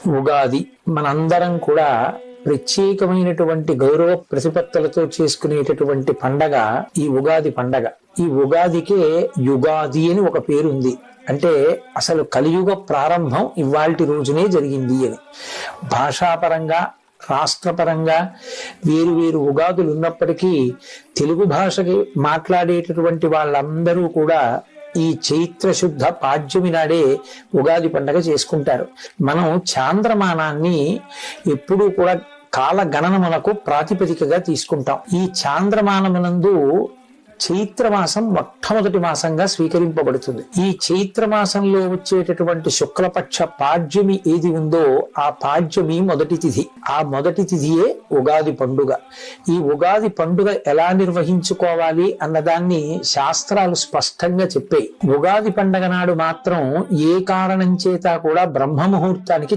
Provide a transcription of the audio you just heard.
ఉగాది మనందరం కూడా ప్రత్యేకమైనటువంటి గౌరవ ప్రతిపత్తులతో చేసుకునేటటువంటి పండగ ఈ ఉగాది పండగ. ఈ ఉగాదికే యుగాది అని ఒక పేరుంది. అంటే అసలు కలియుగ ప్రారంభం ఇవాల్టి రోజునే జరిగింది అని. భాషాపరంగా రాష్ట్రపరంగా వేరు వేరు ఉగాదులు ఉన్నప్పటికీ తెలుగు భాషకి మాట్లాడేటటువంటి వాళ్ళందరూ కూడా ఈ చైత్ర శుద్ధ పాడ్యమి నాడే ఉగాది పండగ చేసుకుంటారు. మనం చాంద్రమానాన్ని ఎప్పుడూ కూడా కాల గణనములకు ప్రాతిపదికగా తీసుకుంటాం. ఈ చాంద్రమానమునందు చైత్రమాసం మొట్టమొదటి మాసంగా స్వీకరింపబడుతుంది. ఈ చైత్రమాసంలో వచ్చేటటువంటి శుక్లపక్ష పాడ్యమి ఏది ఉందో ఆ పాడ్యమి మొదటి తిథి. ఆ మొదటి తిథియే ఉగాది పండుగ. ఈ ఉగాది పండుగ ఎలా నిర్వహించుకోవాలి అన్నదాన్ని శాస్త్రాలు స్పష్టంగా చెప్పాయి. ఉగాది పండగ నాడు మాత్రం ఏ కారణం చేత కూడా బ్రహ్మ ముహూర్తానికి